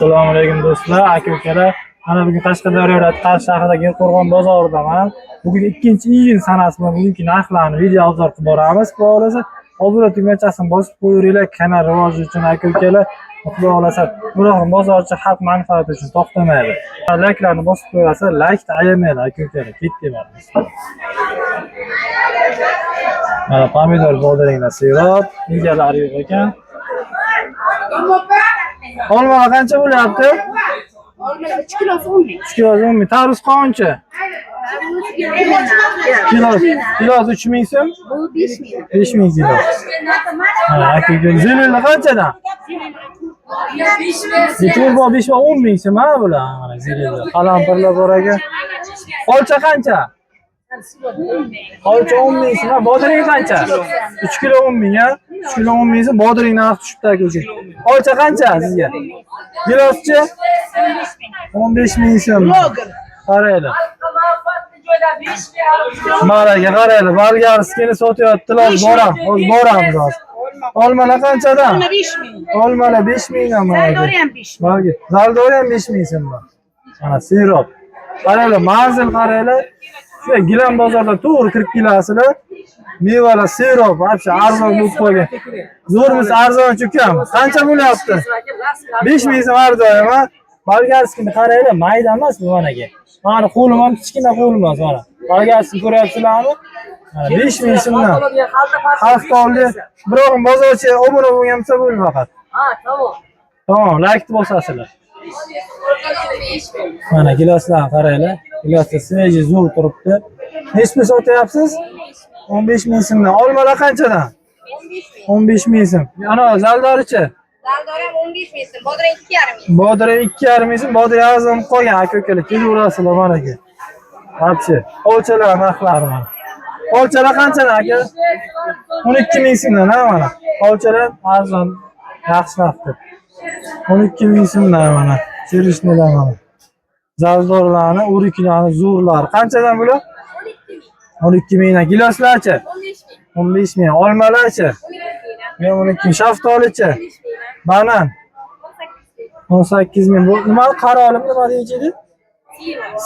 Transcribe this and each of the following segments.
Assalomu alaykum do'stlar, aka-ukalar. Mana bugun Qashqadaryo viloyati Qarshi shahridagi Yerqo'rg'on bozoridaman. Bugun 2-iyun sanasi bilan bugungi narxlarni video obzor qilib boramiz. Xudo xolasa, obzor tugmachasini bosib qo'yinglar, kanal rivoji uchun aka-ukalar. Xudo xolasa, biroq bozorchi xalq manfaati uchun to'xtamaydi. Layklarni bosib qo'yasa, laykni ayamanglar aka-ukalar. Ketdinglar. Mana pomidor boldiringlar sirop, egalari yo'q ekan. Olmalar qancha bo'lyapti? Olmalar 3 kilosi 10 ming. 3 kilosi 10 ming. Tarvuz qancha? Kilosi 3 ming so'm? Bu 5 ming. 5 ming kilo. Ha, aka-uka, zeleni qanchadan? Turbo 5 va 10 ming so'm ha bular. Mana zeleni. Qalampirlar bor ekan. Olcha qancha? Olcha 10 ming so'm. Bodring qancha? 3 kilo 10 ming ha. 3 kilo 10 ming so'm. Bodring narxi tushibdi aka-uka. Olcha qancha sizga? Kilosichi? 15 ming so'm. Qaraylar. Maraga qaraylar. Bolgarskini sotyaptilar. Boramiz hozir. Olmalar qanchadan? 5 ming. Olmalar 5 mingdan mana. Zaldori ham 5 ming. Balki Zaldori ham 5 ming so'm bor. Mana sirop. Qaraylar, manzil qaraylar. Shu gilam bozorda to'g'ri kirib kelasizlar. Mevalar, sirop, вообще arzon bo'lib qolgan. Zo'rmiz arzon ukam. Qancha bo'lyapti? 5 ming so'm arzon ha. Bolgarskini qaraylar, mayda emas bu managa. Mana qo'lim ham kichkina qo'lim emas mana. Bolgarskini ko'ryapsizlarmi? Mana 5 ming so'mdan. Xalq oldi. Biroq bozorchi obuna bo'lgan bo'lsa bo'ldi faqat. Ha, tamom. Tamam, laykni bosasizlar. Mana giloslarni qaranglar. Giloslar sveji zo'r turibdi. Nechta sotyapsiz? 15 ming so'mdan. Olmalar qanchadan? 15 ming so'm. Ana zaldorichi? Zaldori ham 15 ming so'm. Bodring 2,5 ming. Bodring 2,5 ming so'm. Bodring arzon qolgan aka-ukalar. Kelaverasizlar managa. Вообще, olchalar narxlari mana. Olchalar qanchadan aka? 12 ming so'mdan ha mana. Olchalar arzon, yaxshi narxda. 12 ming so'mdan mana. Cherishnilar mana. Zaldorlarni, o'riklarni, zo'rlar. Qanchadan bular? 12 mingdan. Giloslarchi? 15 ming. Olmalarchi? 12 ming. Shaftolichi? Banan? 18 ming. Bu nima qara olim nima deyiladi?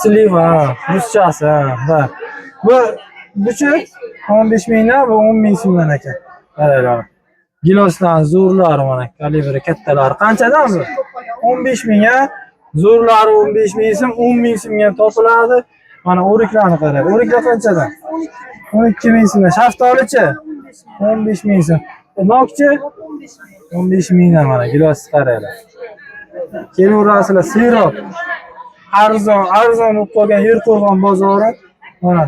Sliva, ruschasi ha. Buchi 15 mingdan, bu 10 ming so'mdan ekan. Qaranglar. Giloslar zo'rlar mana, kalibri kattalar. Qanchadan bu? 15 ming ha. Zo'rlari 15 ming so'm, 10 ming so'mga topiladi. Mana o'riklarni qarang. O'riklar qanchadan? 12 ming so'm. Shaftolichi? 15 ming so'm. Nokchi? 15 mingdan mana gilos qaranglar. Kelaverasizlar sirop. Arzon bo'lib qolgan Yerqo'rg'on bozori. Mana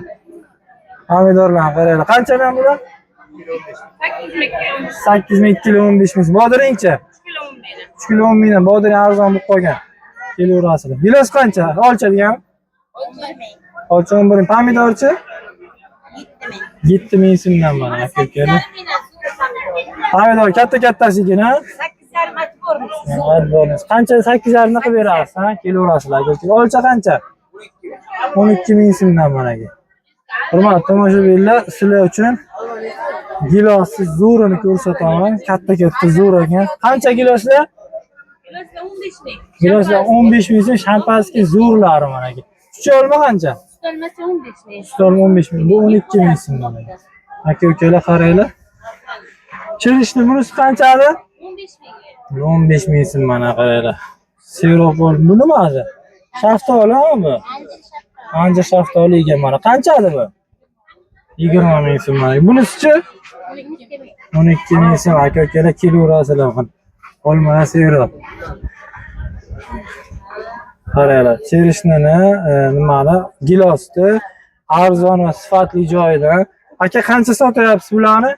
pomidorlarni qaranglar. Qanchadan bular? 8 ming kilo 15 ming. Bodringchi? 3 kilo 10 mingdan. Bodring arzon bo'lib qolgan. Kelaverasizlar. Gilos qancha? Olcha degan? 11 ming. Olcha 11 ming. Pomidorchi? 7 ming so'mdan mana aka-ukalar. Pomidor katta-kattasiga ha? 8,5 majburmiz. Majburmiz. Qancha 8,5 qilib berasiz ha? Kelaverasizlar aka-uka. Olcha qancha? 12 ming so'mdan managa. Hurmatli tomoshabinlar, sizlar uchun gilosni zo'rini ko'rsataman. Katta-katta zo'r ekan. Qancha giloslar? Kilosiga 15 ming. Giloslar 15 ming so'm, shampanskiy zo'rlari managa. Uch olma qancha? Tutolmasi 15 ming. Stol 15 ming, bu 12 ming so'm. Aka-ukalar qaranglar. Chirishni bunisi qanchadi? 15 ming. 15 ming so'm mana qaranglar. Sirop bor. Bu nimasi? Shaftolimi bu? Ancha shaftoliga mana. Qanchadi bu? 20 ming so'm mana. Bunisi-chi? 12 ming so'm. Aka-ukalar kelaverasizlar. Olmalar sirop. Qaranglar, cherishni nimani? Gilosni arzon va sifatli joyidan. Aka qancha sotyapsiz bularni?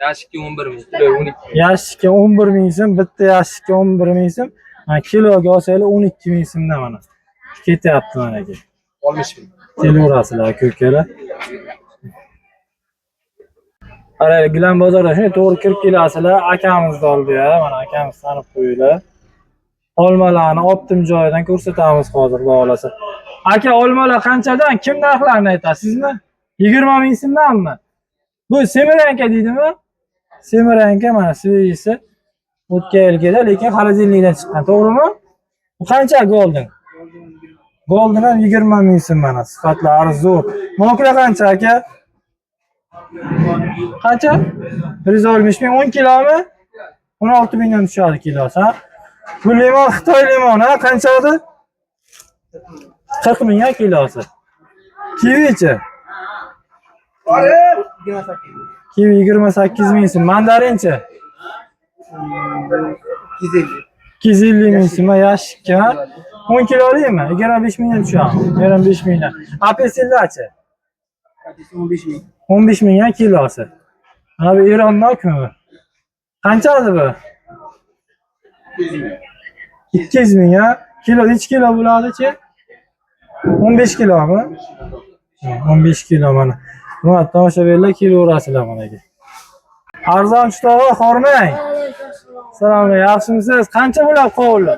Yashikka 11 ming, kilo 12. Yashikka 11 ming so'm, bitta yashikka 11 ming so'm. Mana kiloga olsanglar 12 ming so'mdan mana. Ketyapti managa. 60 ming. Kelaverasizlar aka-ukalar. Qaranglar, gilam bozorda shunday to'g'ri kirib kelasizlar. Akamizni oldi-ya, mana akamiz tanib qo'yinglar. Olmalarni optim joyidan ko'rsatamiz hozir xudo xolasa. Aka, olmalar qanchadan? Kim narxlarini aytasizmi? 20 ming so'mdanmi? Bu semiranka deydimi? Semiranka mana svejisi o'tgan yilgida, lekin xolodilnikdan chiqqan, to'g'rimi? Bu qancha golden? Golden ham 20 ming so'm mana. Sifatlari zo'r. Mokra qancha aka? Qancha? 160 ming 10 kilomi? 16 mingdan tushadi kilosi, ha? Bu limon Xitoy limoni, ha? Qanchadi? 40 ming kilosi. Kivichi? Kivi 28 ming so'm. Mandarinchi? 250 ming so'm yashikka. 10 kilolikmi? 25 mingdan tushadi. 25 mingdan. Apelsinlarchi? 15 ming kilosi. Mana bu Eronnokmi bu? Qanchasi bu? 200 ming kilo, necha kilo bo'ladi-chi? 15 kilomi? 15 kilo mana. Hurmatli tomoshabinlar, kelaverasizlar mana aka. Arzon chutog'i hormang. Salom alaykum, yaxshimisiz? Qancha bo'ladi qovunlar?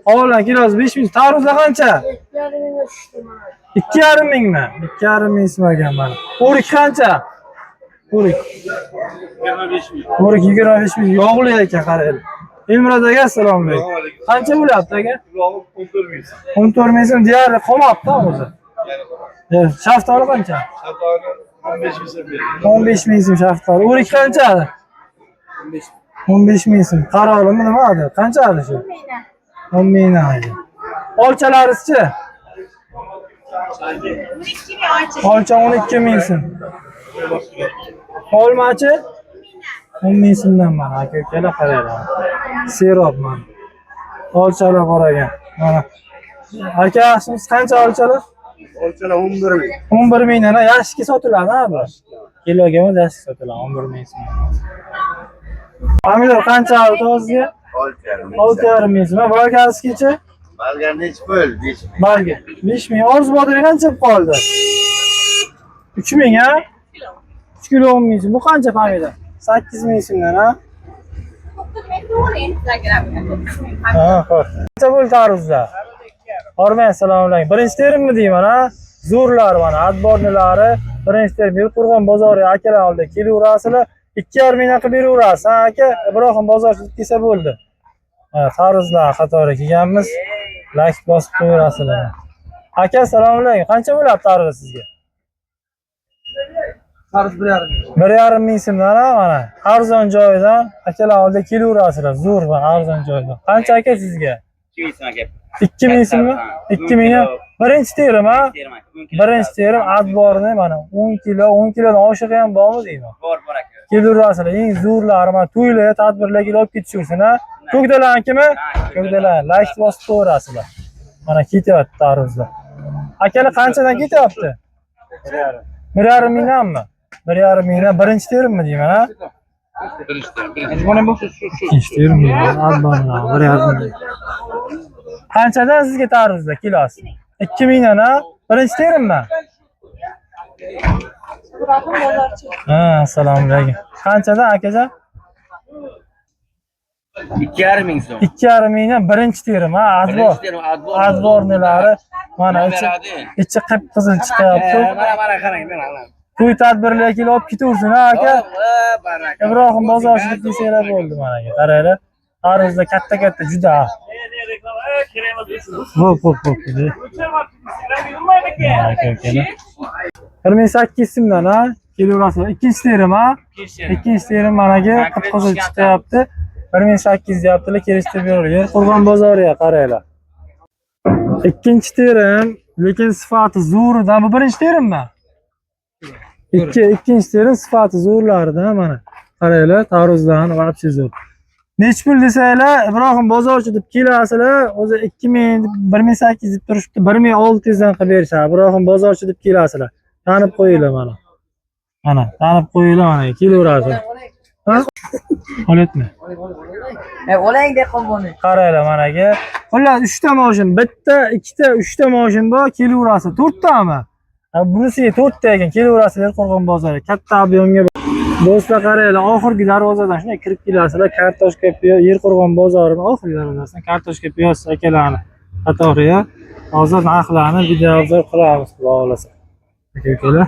Qovunlar kilosi 5 ming. Tarvuzlar qancha? 2,5 mingmi? 2,5 ming so'magan mana. O'rik qancha? O'rik 25 ming. O'rik 25 ming. Yog'li ekan, qarang. Elmurod aka, assalomu alaykum. Qancha bo'lyapti aka? 14 ming. 14 ming so'm deyarli qolmabdi o'zi. Shaftoli qancha? Shaftoli 15 ming so'm beradi. 15 ming so'm shaftoli. O'rik qancha? 15 ming so'm. Qarolimi nima edi? Qancha edi shu? 10 mingdan aka. Olchalarizchi? Olcha 12 ming so'm. Olmachi? 10 ming so'mdan mana aka ukalar qaranglar. Sirop mana. Olchalar bor ekan. Mana. Aka, siz qancha olchalar? Olchalar 11 ming. 11 mingdan yashikka sotiladi, ha bu. Kiloga emas, yashik sotiladi 11 ming so'm. Pomidor qancha oldi o'ziga? 6,5 ming so'm. Bolgarskichi? Balgar necha pul? 5 ming. Balga 5 ming. Orz bodiri qancha qoldi? 3 ming, ha? 3 kilo 10 ming so'm. Bu qancha pomidor? 8 ming so'mdan, ha? Ha, xo'p. Qancha bo'ldi tarvuzlar? Hormang, assalomu alaykum. Birinchi terimmi deyman, ha? Zo'rlar mana, adbornilari. Birinchi terim Qo'rg'on bozori akalar oldi. Kelaverasizlar. 2,5 mingdan qilib beraverasiz, ha aka? Ibrohim bozorchi kelsa bo'ldi. Ha, tarvuzlar qatori kelganmiz. Like bosib qo'yaverasizlar. Aka, assalomu alaykum. Qancha bo'lyapti tarvuz sizga? Tarvuz 1,5 ming. 1,5 ming so'mdan, ha, mana. Arzon joyidan akalar oldi kelaverasizlar. Zo'r va arzon joyidan. Qancha aka sizga? 2 ming so'm aka. 2 ming so'mmi? 2 ming. Birinchi terim, ha? Birinchi terim adborni mana 10 kilo, 10 kilodan oshig'i ham bormi deyman. Bor aka. Kelaverasizlar. Eng zo'rlari mana to'ylar, tadbirlarga olib ketishsin, ha? Ko'kdalankimi? Ko'kdalan. Like bosib qo'yaverasizlar. Mana ketyapti tarvuzlar. Akalar qanchadan ketyapti? 1,5 mingdanmi? 1,5 mingdan birinchi terimmi deyman, ha? Birinchi terim. Mana bu shu. Ikkinchi terim. Albatta, 1,5 ming. Qanchadan sizga tarvuzlar kilosi? 2 mingdan, ha? Birinchi terimmi? Ha, assalomu alaykum. Qanchadan akajon? 2,5 ming so'm. 2,5 mingdan birinchi terim, ha? Adbornilari mana ichi qip-qizil chiqyapti. Mana qarang, mana. To'y tadbirlarga kelib olib ketaversin, ha aka? Baraka. Ibrohim bozorchilik desanglar bo'ldi mana aka. Qaranglar. Tarvuzlar katta-katta juda. Hop. Aka ukalar. 28 so'mdan, ha? Kelaverasizlar. Ikkinchi terim, ha? Ikkinchi terim managa qip-qizil chiqyapti. 1800 deyaptilar, kelishtirib beravergan. Qo'rg'on bozoriga qaranglar. Ikkinchi terim, lekin sifati zo'ridan. Bu birinchi terimmi? Ikkinchi terim sifati zo'rlaridan mana. Qaranglar, tarvuzlarni vaqti zo'r. Nech pul desanglar, Ibrohim bozorchi deb kelasizlar, o'zi 2000, 1800 deb turishibdi, 1600 dan qilib berishadi. Ibrohim bozorchi deb kelasizlar. Tanib qo'yinglar mana. Mana, tanib qo'yinglar mana, kelaverasizlar. Ha? Oletmi? Olang dehqon buni. Qaranglar managa. Xullas 3 ta moshin, bitta, 2 ta, 3 ta moshin bor, kelaverasiz. 4 tami? Bunisiga 4 ta ekan, kelaverasizlar Qo'rg'on bozoriga. Katta ob'yomga. Do'stlar qaranglar, oxirgi darvozadan shunday kirib kelasizlar. Kartoshka, piyoz, Yerqo'rg'on bozorining oxirgi darvozasidan kartoshka, piyoz akalarni qatoriga hozir narxlarni video obzor qilamiz, xudo xolasa. Aka-ukalar.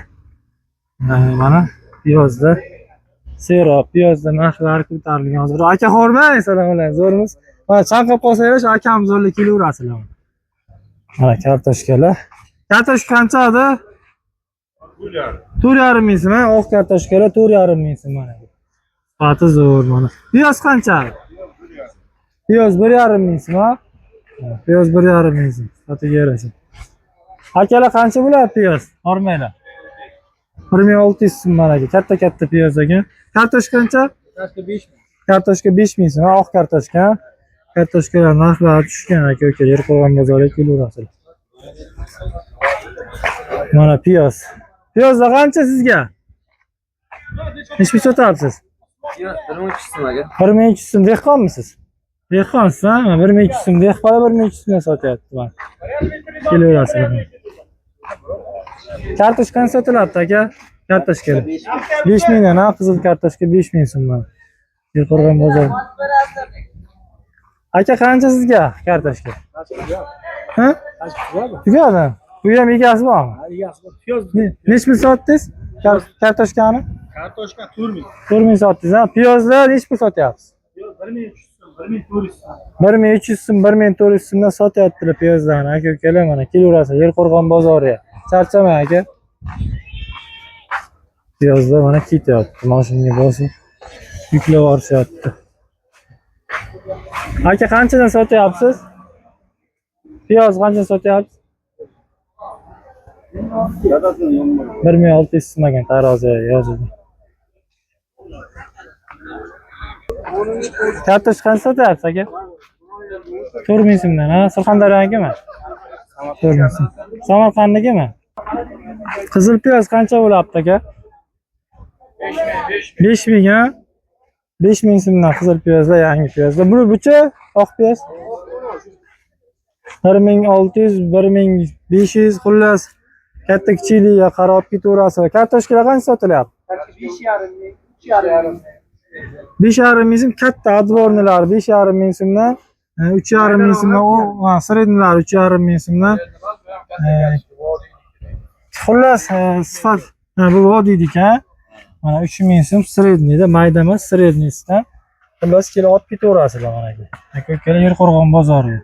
Mana piyozlar, sirop, piyozlar narxlari ko'tarilgan hozir. Aka, hormang, assalomu alaykum. Zo'rmiz? Mana chanqab qolsangiz akam zo'rli kelaverasizlar. Mana kartoshkalar. Kartoshka qancha edi? 4,5 mingmi? Oq kartoshkalar 4,5 mingmi mana bu. Sifati zo'r mana. Piyoz qancha? Piyoz 1,5 mingmi? Piyoz 1,5 ming. Sifatiga yarasha. Akalar qancha bo'ladi piyoz? Ormanglar. 1600 so'm mana bu. Katta piyoz ekan. Kartoshka qancha? Kartoshka 5 ming. Kartoshka 5 mingmi? Oq kartoshka. Kartoshkalar narxlari tushgan aka-uka. Yerqo'rg'on bozoriga kelaverasizlar. Mana piyoz. Piyozlar qancha sizga? Nechga sotyapsiz? 1200 so'm aka. 1200 so'm. Dehqonmisiz? Dehqonsiz, ha? 1200 so'm. Dehqonlar 1200 so'mga sotyapti mana. Kelaverasizlar. Kartoshka qancha sotilyapti aka? Kartoshka 5 mingdan, ha? Qizil kartoshka 5 ming so'm mana. Yerqo'rg'on bozori. Aka qancha sizga kartoshka? Ha? Tugadi. Bu ham egasi bormi? Egasi bor. Piyoz. Nech pul sotdingiz? Kartoshkani? Kartoshka 4 ming. 4 ming sotdingiz, ha? Piyozlar nech pul sotyapsiz? Piyoz 1300 so'm, 1400 so'm. 1300 so'm, 1400 so'mdan sotyaptilar piyozlarni. Aka-ukalar mana kelaverasiz Yerqo'rg'on bozoriga. Charchamang aka. Piyozlar mana ketyapti. Mashinaga bosib yuklab yuborishyapti. Aka qanchadan sotyapsiz? Piyoz qanchadan sotyapsiz? 1600 so'm ekan taroziga yozildi. Kartoshka qancha sotyapsiz aka? 4 ming so'mdan, ha? Surxondaryonikimi? 4 ming so'm. Samarqandnikimi? Qizil piyoz qancha bo'lyapti aka? 5 ming, ha? 5 ming so'mdan qizil piyozlar, yangi piyozlar. Buchi oq piyoz 1600, 1500 xullas katta kichikligiga qarab ketaverasiz. Kartoshkalar qancha sotilyapti? 5,5 ming, 3,5 ming. 5,5 ming so'm katta advornilar 5,5 ming so'mdan, 3,5 ming so'mdan, o srednilar 3,5 ming so'mdan. Xullas sifat bu vodiydik, ha? Mana 3 ming so'm sredniyda, mayda emas, sredniysidan. Xullas kelib olib ketaverasizlar mana aka. Aka-ukalar Yerqo'rg'on bozoriga.